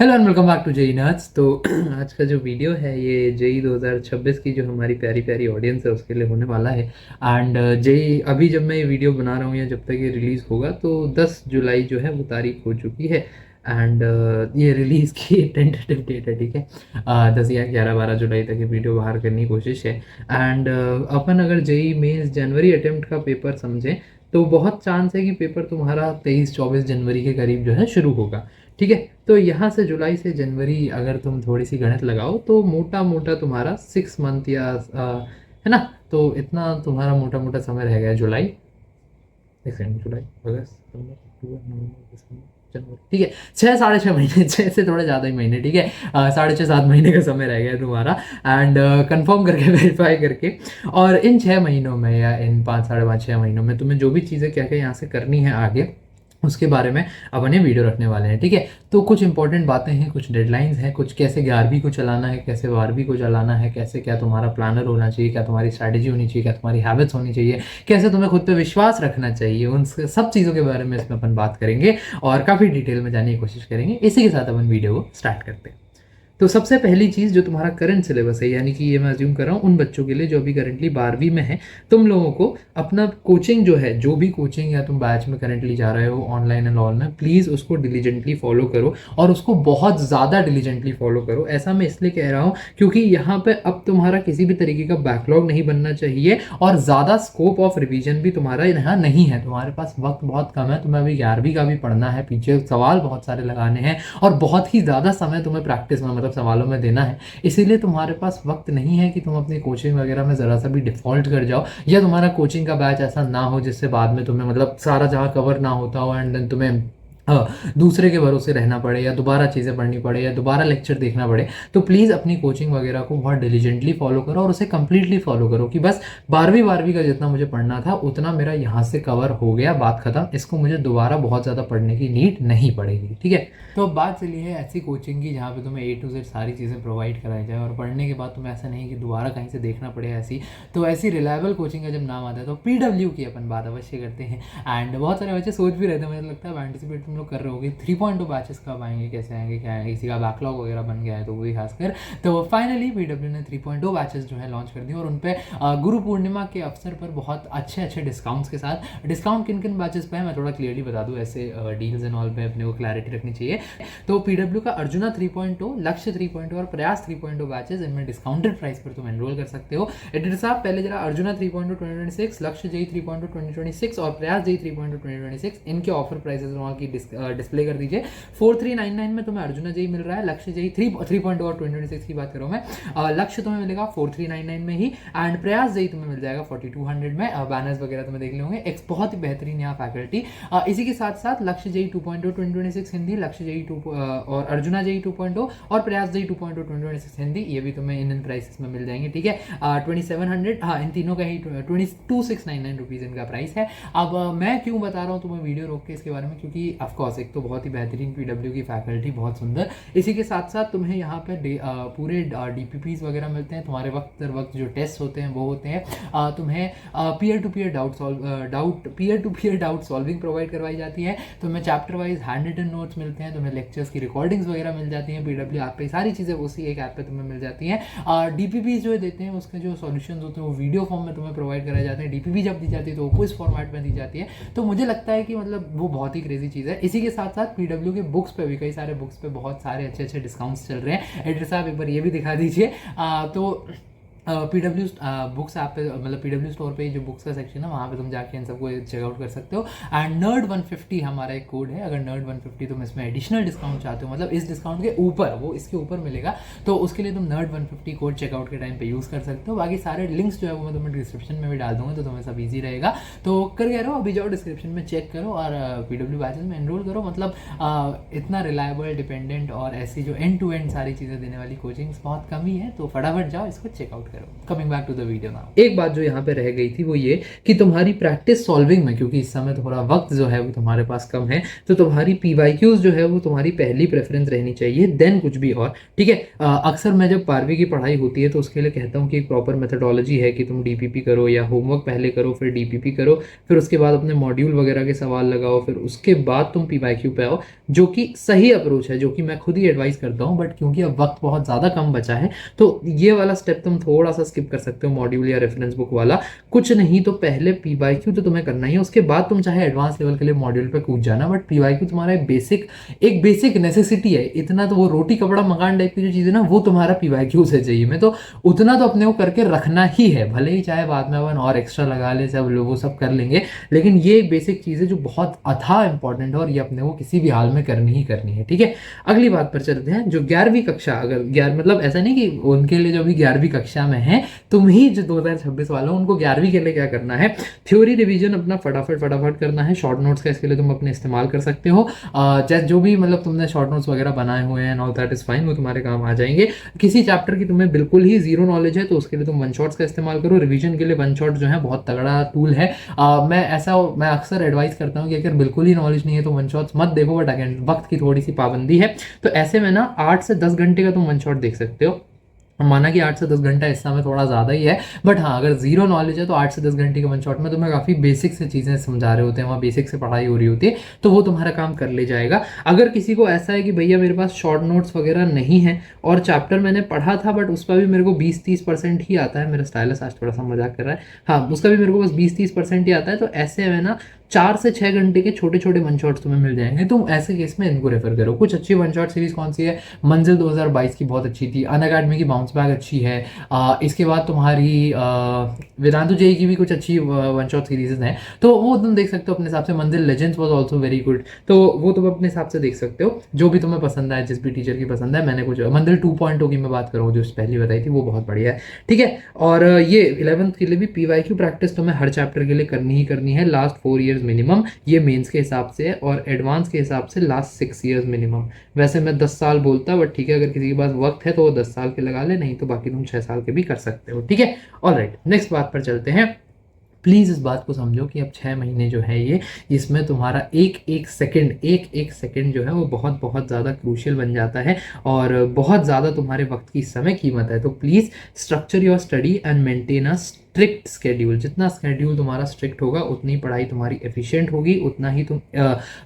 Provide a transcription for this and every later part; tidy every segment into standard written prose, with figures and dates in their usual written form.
Hello and welcome back to JEE nerds. तो आज का जो वीडियो है ये जेई 2026 की जो हमारी प्यारी प्यारी ऑडियंस है उसके लिए होने वाला है। एंड जेई अभी जब मैं ये वीडियो बना रहा हूँ या जब तक ये रिलीज़ होगा तो 10 जुलाई जो है वो तारीख हो चुकी है। एंड ये रिलीज़ की टेंटेटिव डेट है, ठीक है। 10 या 11-12 जुलाई तक ये वीडियो बाहर करने की कोशिश है। एंड अपन अगर जेई मेंस जनवरी अटेम्प्ट का पेपर समझें तो बहुत चांस है कि पेपर तुम्हारा 23-24 जनवरी के करीब जो है शुरू होगा, ठीक है। तो यहाँ से जुलाई से जनवरी अगर तुम थोड़ी सी गणित लगाओ तो मोटा मोटा तुम्हारा 6 मंथ या है ना। तो इतना तुम्हारा मोटा मोटा समय रह गया। जुलाई, एक सेकंड, जुलाई, अगस्त, सितंबर, अक्टूबर, नवंबर, दिसंबर, जनवरी, ठीक है। 6-6.5 महीने, 6 से थोड़े ज़्यादा ही महीने, ठीक है। 6.5-7 महीने का समय रह गया है तुम्हारा। एंड कंफर्म करके वेरीफाई करके और इन 6 महीनों में या इन 5-5.5-6 महीनों में तुम्हें जो भी चीज़ें क्या क्या यहाँ से करनी है आगे उसके बारे में अपन ये वीडियो रखने वाले हैं, ठीक है। तो कुछ इंपॉर्टेंट बातें हैं, कुछ डेडलाइंस हैं, कुछ कैसे 11वीं को चलाना है, कैसे 12वीं को चलाना है, कैसे क्या तुम्हारा प्लानर होना चाहिए, क्या तुम्हारी स्ट्रैटेजी होनी चाहिए, क्या तुम्हारी हैबिट्स होनी चाहिए, कैसे तुम्हें खुद पे विश्वास रखना चाहिए, उन सब चीज़ों के बारे में इसमें अपन बात करेंगे और काफ़ी डिटेल में जानने की कोशिश करेंगे। इसी के साथ अपन वीडियो को स्टार्ट करते हैं। तो सबसे पहली चीज़ जो तुम्हारा करंट सिलेबस है, यानी कि ये मैं अज्यूम कर रहा हूँ उन बच्चों के लिए जो अभी करंटली 12वीं में है, तुम लोगों को अपना कोचिंग जो है, जो भी कोचिंग या तुम बैच में करंटली जा रहे हो ऑनलाइन एंड ऑल में, प्लीज़ उसको डिलीजेंटली फॉलो करो और उसको बहुत ज़्यादा डिलीजेंटली फॉलो करो। ऐसा मैं इसलिए कह रहा हूँ क्योंकि यहाँ पे अब तुम्हारा किसी भी तरीके का बैकलॉग नहीं बनना चाहिए और ज़्यादा स्कोप ऑफ रिवीजन भी तुम्हारा यहाँ नहीं है। तुम्हारे पास वक्त बहुत कम है, तुम्हें अभी 11वीं का भी पढ़ना है, पीछे सवाल बहुत सारे लगाने हैं और बहुत ही ज़्यादा समय तुम्हें प्रैक्टिस में, मतलब सवालों में देना है। इसीलिए तुम्हारे पास वक्त नहीं है कि तुम अपनी कोचिंग वगैरह में ज़रा सा भी डिफ़ॉल्ट कर जाओ या तुम्हारा कोचिंग का बैच ऐसा ना हो जिससे बाद में तुम्हें मतलब सारा जहाँ कवर ना होता हो एंड देन तुम्हें दूसरे के भरोसे रहना पड़े या दोबारा चीज़ें पढ़नी पड़े या दोबारा लेक्चर देखना पड़े। तो प्लीज़ अपनी कोचिंग वगैरह को बहुत डिलीजेंटली फॉलो करो और उसे कंप्लीटली फॉलो करो कि बस 12वीं का जितना मुझे पढ़ना था उतना मेरा यहाँ से कवर हो गया, बात खत्म। इसको मुझे दोबारा बहुत ज़्यादा पढ़ने की नीड नहीं पड़ेगी, ठीक है। तो अब बात चली है ऐसी कोचिंग की जहाँ पे तुम्हें A to Z सारी चीज़ें प्रोवाइड कराई जाए और पढ़ने के बाद तुम्हें ऐसा नहीं कि दोबारा कहीं से देखना पड़े। ऐसी तो ऐसी रिलायबल कोचिंग का जब नाम आता है तो PW की अपन बात अवश्य करते हैं। एंड बहुत सारे बच्चे सोच भी रहे थे, मुझे लगता है एंटिसिपेट तुम लोग कर रहे होगे 3.2 बैचेस कब आएंगे, कैसे आएंगे, क्या है, किसी का बैकलॉग वगैरह बन गया है तो वही खासकर। तो फाइनली PW ने 3.2 बैचेस जो है लॉन्च कर दिए और उन पर गुरु पूर्णिमा के अवसर पर बहुत अच्छे अच्छे डिस्काउंट्स के साथ, डिस्काउंट किन किन बैचेस पे है मैं थोड़ा क्लियरली बता दूँ, ऐसे डील्स एंड ऑल पे अपने को क्लैरिटी रखनी चाहिए। तो PW का अर्जुना 3.0, लक्ष्य 3.0 और प्रयास 3.0 बैचेस, इनमें डिस्काउंटेड प्राइस पर तुम एनरोल कर सकते हो। एडिटर साहब पहले जरा अर्जुना 3.0 2026, लक्ष्य जेई 3.0 2026 और प्रयास जेई 3.0 2026 इनके ऑफर प्राइसेस वहाँ की डिस्प्ले कर दीजिए। 4399 में तुम्हें अर्जुना जेई मिल रहा है, लक्ष्य जेई 3.0 और 2026 की बात करूँ मैं, लक्ष्य तुम्हें मिलेगा 4399 में ही एंड प्रयास जेई तुम्हें मिल जाएगा 4200 में। बैनर्स वगैरह तुम्हें देख लेंगे, एक बहुत ही बेहतरीन यहाँ फैकल्टी। इसी के साथ साथ लक्ष्य जेई 2.0 2026 हिंदी, लक्ष्य जेई 2 और अर्जुना जेई 2.0 और प्रयास जेई 2.0 2026 हिंदी, ये भी तुम्हें इन प्राइसेस में मिल जाएंगे, ठीक है। 2700, हाँ इन तीनों का ही 22699 रुपीज़ इनका प्राइस है। अब मैं क्यों बता रहा हूँ तुम्हें वीडियो रोक के इसके बारे में, क्योंकि ऑफकोर्स एक तो बहुत ही बेहतरीन PW की फैकल्टी, बहुत सुंदर। इसी के साथ साथ तुम्हें यहाँ पे पूरे DPPs वगैरह मिलते हैं, तुम्हारे वक्त दर वक्त जो टेस्ट होते हैं वो होते हैं। तुम्हें peer to peer doubt solving provide करवाई जाती है, तुम्हें chapter wise hand written notes मिलते हैं, तुम्हें लेक्चर्स की रिकॉर्डिंग्स वगैरह मिल जाती हैं PW ऐप पे, सारी चीज़ें उसी एक ऐप पे तुम्हें मिल जाती हैं। DPPs जो देते हैं उसके जो सॉल्यूशंस होते हैं वो वीडियो फॉर्म में तुम्हें प्रोवाइड कराए जाते हैं। DPP जब दी जाती है तो वो क्विज फॉर्मेट में दी जाती है। तो मुझे लगता है कि मतलब वो बहुत ही क्रेजी चीज़ है। इसी के साथ साथ PW के बुक्स पे भी, कई सारे बुक्स पे बहुत सारे अच्छे अच्छे डिस्काउंट्स चल रहे हैं। एडिटर साहब एक बार ये भी दिखा दीजिए। तो PW बुक्स ऐप पे, मतलब PW स्टोर पे जो बुक्स का सेक्शन है वहाँ पे तुम जाके इन सबको चेकआउट कर सकते हो। एंड नर्ड 150 हमारा एक कोड है, अगर नर्ड 150 तुम इसमें एडिशनल डिस्काउंट चाहते हो, मतलब इस डिस्काउंट के ऊपर, वो इसके ऊपर मिलेगा, तो उसके लिए तुम नर्ड 150 कोड चेकआउट के टाइम पे यूज़ कर सकते हो। बाकी सारे लिंक्स जो है वो मैं तुम्हें डिस्क्रिप्शन में भी डाल दूंगा, तो तुम्हें सब ईजी रहेगा। तो कर कह रहे हो अभी जाओ डिस्क्रिप्शन में चेक करो और PW बैचेस में एनरोल करो। मतलब इतना रिलायबल, डिपेंडेंट और ऐसी जो एंड टू एंड सारी चीज़ें देने वाली कोचिंग्स बहुत कम ही है, तो फटाफट जाओ इसको चेकआउट करो। Coming back to the video now, एक बात जो यहाँ पे रह गई थी वो ये कि तुम्हारी प्रैक्टिस सॉल्विंग में, क्योंकि इस समय थोड़ा वक्त जो है वो तुम्हारे पास कम है, तो तुम्हारी पीवाईक्यूज जो है वो तुम्हारी पहली प्रेफरेंस रहनी चाहिए, देन कुछ भी और, ठीक है। अक्सर मैं जब 12वीं की पढ़ाई होती है तो उसके लिए कहता हूँ कि एक प्रॉपर मेथडोलॉजी है कि तुम डीपीपी करो या होमवर्क पहले करो, फिर डीपीपी करो, फिर उसके बाद अपने मॉड्यूल वगैरह के सवाल लगाओ, फिर उसके बाद तुम पीवाईक्यू पे आओ, जो कि सही अप्रोच है, जो कि मैं खुद ही एडवाइस करता हूँ। बट क्योंकि अब वक्त बहुत ज़्यादा कम बचा है तो ये वाला स्टेप तुम थोड़ा सा स्किप कर सकते हो, मॉड्यूल या रेफरेंस बुक वाला। कुछ नहीं तो पहले पीवाईक्यू तो तुम्हें करना ही है, उसके बाद तुम चाहे एडवांस लेवल के लिए मॉड्यूल पे कूद जाना, बट पीवाईक्यू तुम्हारा एक बेसिक नेसेसिटी है। इतना तो वो रोटी कपड़ा मकान टाइप की जो चीज़ है ना, वो तुम्हारा पीवाईक्यू से चाहिए, मैं तो उतना तो अपने को करके रखना ही है, भले ही चाहे बाद में अपन और एक्स्ट्रा लगा ले, सब लोग वो सब कर लेंगे, लेकिन ये एक बेसिक चीज़ है जो बहुत अथाह इंपॉर्टेंट है और ये अपने को किसी भी हाल में करनी ही करनी है, ठीक है। अगली बात पर चलते हैं, जो 11वीं कक्षा, अगर 11 मतलब ऐसा नहीं कि उनके लिए जो भी 11वीं कक्षा में है, तुम ही जो 2026 वाला उनको 11वीं के लिए क्या करना है, थ्योरी रिवीजन अपना फटाफट फटाफट करना है। शॉर्ट नोट्स का इसके लिए तुम अपने इस्तेमाल कर सकते हो, जैसे जो भी मतलब तुमने शॉर्ट नोट्स वगैरह बनाए हुए हैं, ऑल दैट इज फाइन, वो तुम्हारे काम आ जाएंगे। किसी चैप्टर की तुम्हें बिल्कुल ही जीरो नॉलेज है तो उसके लिए तुम वन शॉट्स का इस्तेमाल करो। रिवीजन के लिए वन शॉट जो है बहुत तगड़ा टूल है। मैं अक्सर एडवाइस करता हूँ कि अगर बिल्कुल ही नॉलेज नहीं है तो वन शॉट्स मत देखो, बट अगेन वक्त की थोड़ी सी पाबंदी है, तो ऐसे में ना 8 से 10 घंटे का तुम वन शॉट देख सकते हो। माना कि 8 से 10 घंटा इस समय थोड़ा ज़्यादा ही है, बट हाँ अगर जीरो नॉलेज है तो 8 से 10 घंटे के वन शॉट में तुम्हें काफ़ी बेसिक से चीज़ें समझा रहे होते हैं, वहाँ बेसिक से पढ़ाई हो रही होती है, तो वो तुम्हारा काम कर ले जाएगा। अगर किसी को ऐसा है कि भैया मेरे पास शॉर्ट नोट्स वगैरह नहीं है और चैप्टर मैंने पढ़ा था बट उस पर भी मेरे को 20-30% ही आता है, मेरा स्टाइलस आज थोड़ा सा मजाक कर रहा है, हाँ उसका भी मेरे को बस 20-30% ही आता है, तो ऐसे में ना 4 से 6 घंटे के छोटे छोटे वन शॉट्स तुम्हें मिल जाएंगे, तुम ऐसे केस में इनको रेफर करो। कुछ अच्छी वन शॉट सीरीज कौन सी है, मंजिल 2022 की बहुत अच्छी थी, अनअकैडमी की बाउंस बैक अच्छी है, इसके बाद तुम्हारी वेदांतु जेई की भी कुछ अच्छी वन शॉट सीरीज हैं, तो वो तुम देख सकते हो अपने हिसाब से। मंजिल legends was also very good, तो वो तुम अपने हिसाब से देख सकते हो, जो भी तुम्हें पसंद आए, जिस भी टीचर की पसंद है। मैंने कुछ मंजिल 2.0 की मैं बात करूँ जो पहली बताई थी, वो बहुत बढ़िया है, ठीक है। और ये 11th के लिए भी पीवाईक्यू प्रैक्टिस तुम्हें हर चैप्टर के लिए करनी ही करनी है, लास्ट 4 ईयर्स मिनिमम, ये मेंस के हिसाब से है, और एडवांस के हिसाब से लास्ट 6 ईयर्स मिनिमम। वैसे मैं 10 साल बोलता, बट ठीक है अगर किसी के पास वक्त है तो वो 10 साल के लगा ले, नहीं तो बाकी तुम 6 साल के भी कर सकते हो, ठीक है। ऑलराइट, नेक्स्ट बात पर चलते हैं। प्लीज़ इस बात को समझो कि अब 6 महीने जो है ये, इसमें तुम्हारा एक एक सेकंड जो है वो बहुत बहुत ज़्यादा क्रूशियल बन जाता है और बहुत ज़्यादा तुम्हारे वक्त की इस समय कीमत है। तो please structure your study and maintain a strict schedule. जितना स्केड्यूल तुम्हारा स्ट्रिक्ट होगा उतनी पढ़ाई तुम्हारी एफिशिएंट होगी, उतना ही तुम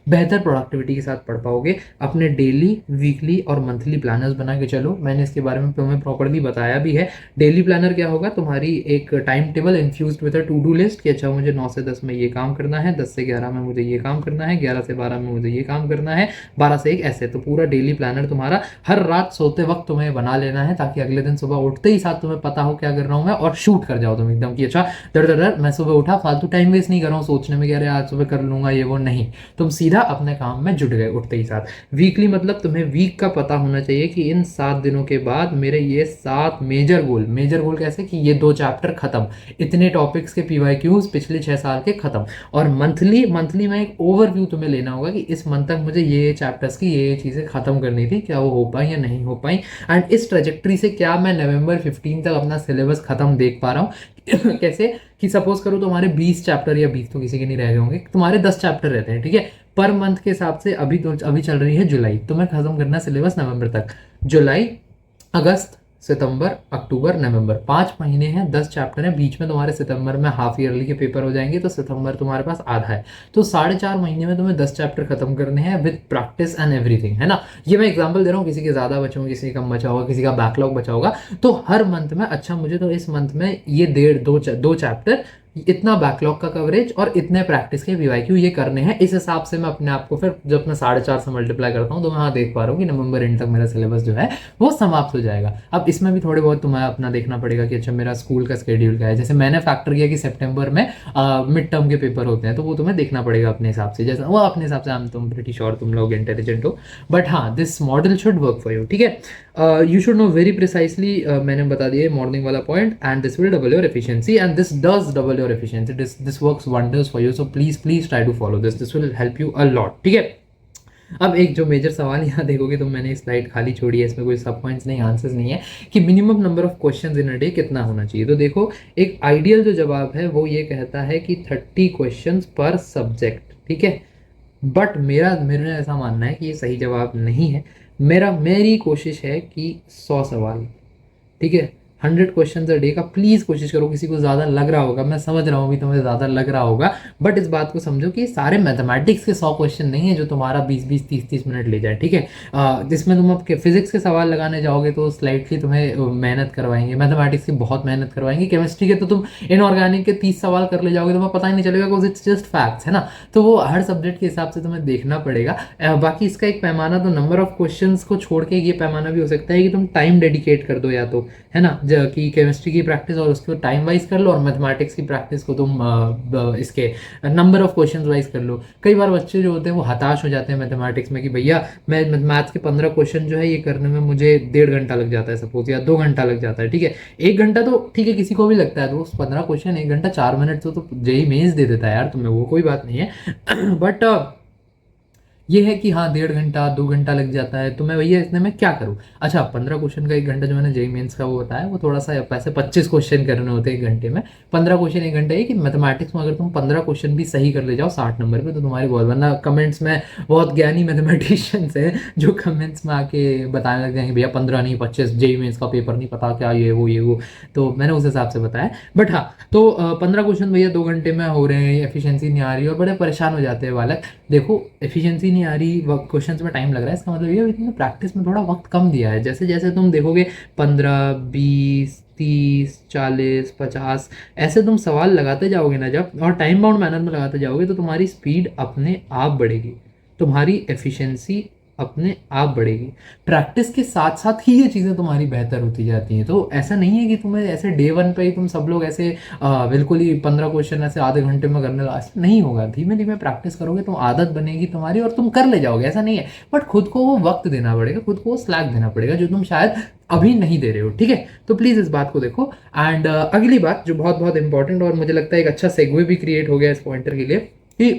बेहतर प्रोडक्टिविटी के साथ पढ़ पाओगे। अपने डेली, वीकली और मंथली प्लानर्स बना के चलो, मैंने इसके बारे में तुम्हें प्रॉपर्ली बताया भी है। डेली प्लानर क्या होगा, तुम्हारी एक time table infused with a to do list कि अच्छा मुझे 9 से 10 में ये काम करना है, 10 से 11 में मुझे ये काम करना है, 11 से 12 में मुझे ये काम करना है, 12 से 1 ऐसे। तो पूरा डेली प्लानर तुम्हारा हर रात सोते वक्त तुम्हें बना लेना है, ताकि अगले दिन सुबह उठते ही साथ तुम्हें पता हो क्या कर रहा हूँ मैं, और शूट कर जाओ तुम एकदम कि अच्छा दर मैं सुबह उठा, फालतू टाइम वेस्ट नहीं कर रहा हूँ सोचने में कि अरे आज सुबह कर लूंगा ये वो, नहीं, तुम सीधा अपने काम में जुट गए उठते ही साथ। वीकली मतलब तुम्हें वीक का पता होना चाहिए कि इन 7 दिनों के बाद मेरे ये 7 मेजर गोल कैसे कि ये 2 चैप्टर खत्म, इतने टॉपिक्स के पीवाईक्यूज पिछले 6 साल के खत्म। और मंथली में एक ओवरव्यू तुम्हें लेना होगा कि इस मंथ तक मुझे ये चैप्टर्स की ये चीज़ें खत्म करनी थी, क्या वो हो पाई या नहीं हो पाई, एंड इस ट्रेजेक्ट्री से क्या मैं नवंबर 15 तक अपना सिलेबस खत्म देख पा रहा हूँ। कैसे कि सपोज करो तुम्हारे 20 चैप्टर, या 20 तो किसी के नहीं रह गए होंगे, तुम्हारे 10 चैप्टर रहते हैं, ठीक है, पर मंथ के हिसाब से। अभी चल रही है जुलाई, तो मैं खत्म करना सिलेबस नवंबर तक। जुलाई, अगस्त, सितंबर, अक्टूबर, नवंबर, 5 महीने हैं, 10 चैप्टर हैं, बीच में तुम्हारे सितंबर में हाफ ईयरली के पेपर हो जाएंगे, तो सितंबर तुम्हारे पास आधा है, तो 4.5 महीने में तुम्हें 10 चैप्टर खत्म करने हैं विद प्रैक्टिस एंड एवरीथिंग, है ना। ये मैं एग्जांपल दे रहा हूँ, किसी के ज़्यादा बचे होंगे, किसी का कम बचा होगा, किसी का बैकलॉग बचा होगा, तो हर मंथ में अच्छा मुझे तो इस मंथ में ये 1.5-2 चैप्टर, इतना बैकलॉग का कवरेज और इतने प्रैक्टिस के वीवाईक्यू ये करने हैं। इस हिसाब से मैं अपने आप को फिर जब मैं 4.5 से मल्टीप्लाई करता हूँ तो मैं हाँ देख पा रहा हूँ कि नवंबर एंड तक मेरा सिलेबस जो है वो समाप्त हो जाएगा। अब इसमें भी थोड़े बहुत तुम्हें अपना देखना पड़ेगा कि अच्छा मेरा स्कूल का स्केड्यूल क्या है। जैसे मैंने फैक्टर किया कि सितंबर में मिड टर्म के पेपर होते हैं, तो वो तुम्हें देखना पड़ेगा अपने हिसाब से, जैसे वो अपने हिसाब से। आई एम तुम प्रीटी श्योर तुम लोग इंटेलिजेंट हो, बट हाँ this model should work for you, ठीक है। You should know very precisely, मैंने बता दिया मॉर्निंग वाला point, and this will double your efficiency, and this does double your efficiency, this works wonders for you, so please try to follow this, this will help you a lot, ठीक है। अब एक जो major सवाल यहाँ देखोगे तो मैंने स्लाइड खाली छोड़ी है, इसमें कोई सब पॉइंट्स नहीं, आंसर्स नहीं है कि minimum number of questions in a day कितना होना चाहिए। तो देखो एक आइडियल जो जवाब है वो ये कहता है कि 30 क्वेश्चंस पर सब्जेक्ट, ठीक है। बट मेरा ऐसा मानना है कि ये सही जवाब नहीं है। मेरी कोशिश है कि 100 सवाल, ठीक है, 100 क्वेश्चन अ डे का प्लीज़ कोशिश करो। किसी को ज़्यादा लग रहा होगा, मैं समझ रहा हूँ अभी तुम्हें ज़्यादा लग रहा होगा, बट इस बात को समझो कि सारे मैथमेटिक्स के 100 क्वेश्चन नहीं है जो तुम्हारा 20-20 30-30 मिनट ले जाए, ठीक है। जिसमें तुम अब फिजिक्स के सवाल लगाने जाओगे तो स्लाइटली तुम्हें मेहनत करवाएंगे, मैथमेटिक्स की बहुत मेहनत करवाएंगे, केमिस्ट्री के तो तुम इनऑर्गेनिक के 30 सवाल कर ले जाओगे, तुम्हें पता ही नहीं चलेगा, बिकॉज इट्स जस्ट फैक्ट्स, है ना। तो वो हर सब्जेक्ट के हिसाब से तुम्हें देखना पड़ेगा। बाकी इसका एक पैमाना तो नंबर ऑफ क्वेश्चंस को छोड़ के ये पैमाना भी हो सकता है कि तुम टाइम डेडिकेट कर दो, या तो है ना, कि केमिस्ट्री की प्रैक्टिस और उसको टाइम वाइज कर लो, और मैथमेटिक्स की प्रैक्टिस को तुम इसके नंबर ऑफ क्वेश्चंस वाइज कर लो। कई बार बच्चे जो होते हैं वो हताश हो जाते हैं मैथमेटिक्स में कि भैया मैं मैथ्स के 15 क्वेश्चन जो है ये करने में मुझे 1.5 घंटा लग जाता है सपोज, या 2 घंटा लग जाता है, ठीक है। 1 घंटा तो ठीक है किसी को भी लगता है, तो उस 15 क्वेश्चन 1 घंटा 4 मिनट तो जेई मेंस दे देता है यार तुम्हें, वो कोई बात नहीं है। बट ये है कि हाँ 1.5 घंटा 2 घंटा लग जाता है, तो मैं भैया इतने में क्या करूँ। अच्छा 15 क्वेश्चन का 1 घंटा जो मैंने जेई मेंस का वो बताया वो थोड़ा सा वैसे 25 क्वेश्चन करने होते हैं 1 घंटे में, 15 क्वेश्चन 1 घंटे। कि मैथमेटिक्स में अगर तुम 15 क्वेश्चन भी सही कर ले जाओ 60 नंबर पे तो तुम्हारी बहुत, वरना कमेंट्स में बहुत ज्ञानी मैथमेटिशियंस हैं जो कमेंट्स में आके बताने लग जाएंगे भैया 15 नहीं 25, जेई मेंस का पेपर नहीं पता क्या ये वो। तो मैंने उस हिसाब से बताया। बट हाँ तो 15 क्वेश्चन भैया 2 घंटे में हो रहे हैं, एफिशिएंसी नहीं आ रही और बड़े परेशान हो जाते हैं बालक। देखो एफिशिएंसी नहीं आ रही, क्वेश्चंस में टाइम लग रहा है, इसका मतलब ये है तुमने प्रैक्टिस में थोड़ा वक्त कम दिया है। जैसे जैसे तुम देखोगे 15 20 30 40 50 ऐसे तुम सवाल लगाते जाओगे ना जब, और टाइम बाउंड मैनर में लगाते जाओगे, तो तुम्हारी स्पीड अपने आप बढ़ेगी, तुम्हारी एफिशिएंसी अपने आप बढ़ेगी। प्रैक्टिस के साथ साथ ही ये चीज़ें तुम्हारी बेहतर होती जाती हैं। तो ऐसा नहीं है कि तुम्हें ऐसे डे वन पे ही तुम सब लोग ऐसे बिल्कुल ही 15 क्वेश्चन ऐसे आधे घंटे में करने लगा, ऐसा नहीं होगा। धीमे धीमे प्रैक्टिस करोगे तो आदत बनेगी तुम्हारी और तुम कर ले जाओगे, ऐसा नहीं है। बट खुद को वो वक्त देना पड़ेगा, खुद को वो स्लैक देना पड़ेगा जो तुम शायद अभी नहीं दे रहे हो, ठीक है। तो प्लीज़ इस बात को देखो। एंड अगली बात जो बहुत बहुत इंपॉर्टेंट और मुझे लगता है एक अच्छा सेगवे भी क्रिएट हो गया इस पॉइंटर के लिए, कि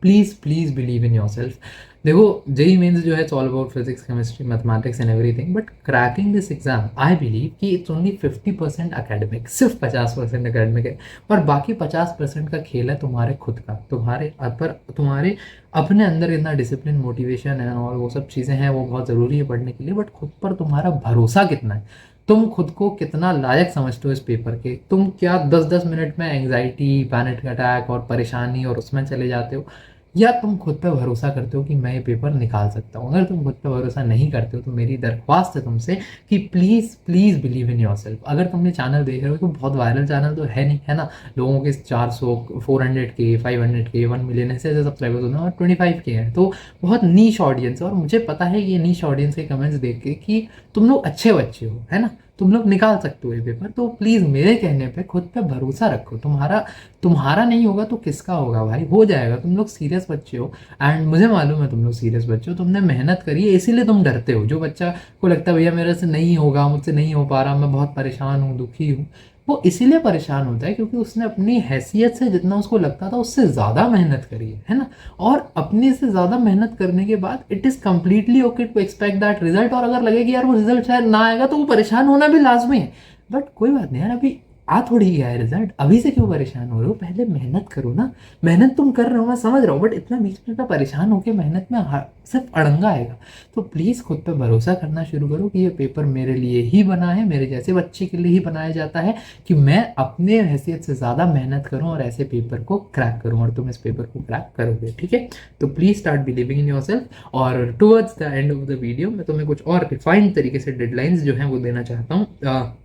please please believe in your self. देखो जेई मेंस जो है it's all about physics chemistry mathematics and everything, but cracking this exam I believe कि इट्स ओनली 50% अकेडमिक, सिर्फ 50% अकेडमिक है, और बाकी 50% का खेल है तुम्हारे खुद का, तुम्हारे अपने अंदर इतना डिसिप्लिन मोटिवेशन है और वो सब चीज़ें हैं वो बहुत ज़रूरी है पढ़ने के लिए। बट खुद पर तुम्हारा भरोसा कितना है, तुम खुद को कितना लायक समझते हो इस पेपर के, तुम क्या 10-10 मिनट में एंग्जाइटी पैनिक अटैक और परेशानी और उसमें चले जाते हो, या तुम खुद पे भरोसा करते हो कि मैं ये पेपर निकाल सकता हूँ। अगर तुम खुद पे भरोसा नहीं करते हो तो मेरी दरख्वास्त है तुमसे कि please please believe in your self. अगर तुमने चैनल देख रहे हो तो बहुत वायरल चैनल तो है नहीं, है ना, लोगों के 400 400 के 500 के 1 मिलियन ऐसे ऐसे सब्सक्राइबर्स होते हैं और 25 के हैं, तो बहुत नीश ऑडियंस है। और मुझे पता है ये नीश ऑडियंस के कमेंट्स देख के कि तुम लोग अच्छे बच्चे हो, है ना, तुम लोग निकाल सकते हो ये पेपर। तो प्लीज़ मेरे कहने पे खुद पे भरोसा रखो, तुम्हारा नहीं होगा तो किसका होगा भाई, हो जाएगा। तुम लोग सीरियस बच्चे हो एंड मुझे मालूम है तुम लोग सीरियस बच्चे हो, तुमने मेहनत करी है इसीलिए तुम डरते हो। जो बच्चा को लगता है भैया मेरे से नहीं होगा, मुझसे नहीं हो पा रहा, मैं बहुत परेशान हूँ दुखी हूँ, वो इसीलिए परेशान होता है क्योंकि उसने अपनी हैसियत से जितना उसको लगता था उससे ज़्यादा मेहनत करी है ना। और अपने से ज़्यादा मेहनत करने के बाद it is completely okay to expect that result. और अगर लगे कि यार वो रिजल्ट शायद ना आएगा तो वो परेशान होना भी लाजमी है, बट कोई बात नहीं यार, अभी आ थोड़ी गया है रिजल्ट, अभी से क्यों परेशान हो रहे हो, पहले मेहनत करो ना। मेहनत तुम कर रहे हो मैं समझ रहा हूँ, बट इतना बीच में इतना परेशान होकर मेहनत में सिर्फ अड़ंगा आएगा। तो प्लीज़ खुद पे भरोसा करना शुरू करो कि ये पेपर मेरे लिए ही बना है, मेरे जैसे बच्चे के लिए ही बनाया जाता है, कि मैं अपने हैसियत से ज़्यादा मेहनत करूँ और ऐसे पेपर को क्रैक करूँ, और तुम इस पेपर को क्रैक करोगे, ठीक है। तो please start believing in yourself. और towards the end of the video मैं तुम्हें कुछ और रिफाइंड तरीके से डेडलाइंस जो हैं वो देना चाहता हूँ।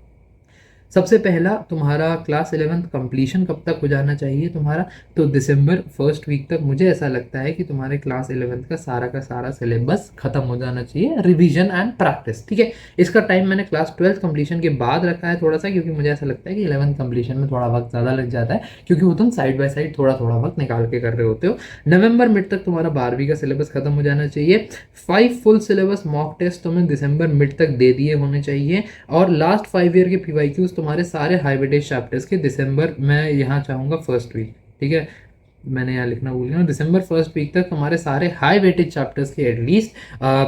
सबसे पहला तुम्हारा क्लास 11th कंप्लीशन कब तक हो जाना चाहिए तुम्हारा, तो दिसंबर फर्स्ट वीक तक मुझे ऐसा लगता है कि तुम्हारे क्लास 11th का सारा सिलेबस खत्म हो जाना चाहिए, रिवीजन एंड प्रैक्टिस, ठीक है। इसका टाइम मैंने क्लास 12th कंप्लीशन के बाद रखा है थोड़ा सा, क्योंकि मुझे ऐसा लगता है कि 11th कंप्लीशन में थोड़ा वक्त ज़्यादा लग जाता है, क्योंकि वो तुम साइड बाय साइड थोड़ा थोड़ा वक्त निकाल के कर रहे होते हो। नवंबर मिड तक तुम्हारा 12वीं का सिलेबस खत्म हो जाना चाहिए। 5 फुल सिलेबस मॉक टेस्ट तुम्हें दिसंबर मिड तक दे दिए होने चाहिए, और लास्ट 5 ईयर के PYQs तुम्हारे सारे हाई वेटेज चैप्टर्स के दिसंबर मैं यहाँ चाहूँगा फर्स्ट वीक, ठीक है। मैंने यहाँ लिखना भूल गया, दिसंबर फर्स्ट वीक तक हमारे सारे हाई वेटेज चैप्टर्स के एटलीस्ट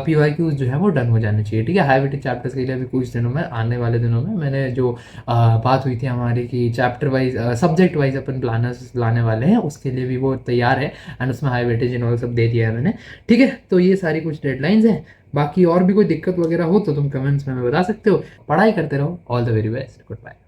PYQs जो है वो डन हो जाने चाहिए, ठीक है। हाई वेटेज चैप्टर्स के लिए अभी कुछ दिनों में, आने वाले दिनों में, मैंने जो बात हुई थी हमारी कि चैप्टर वाइज सब्जेक्ट वाइज अपन प्लानर्स लाने वाले हैं, उसके लिए भी वो तैयार है एंड उसमें हाई वेटेज इन ऑल सब दे दिया है मैंने, ठीक है। तो ये सारी कुछ डेडलाइंस हैं। बाकी और भी कोई दिक्कत वगैरह हो तो तुम कमेंट्स में हमें बता सकते हो। पढ़ाई करते रहो। All the very best. Good bye.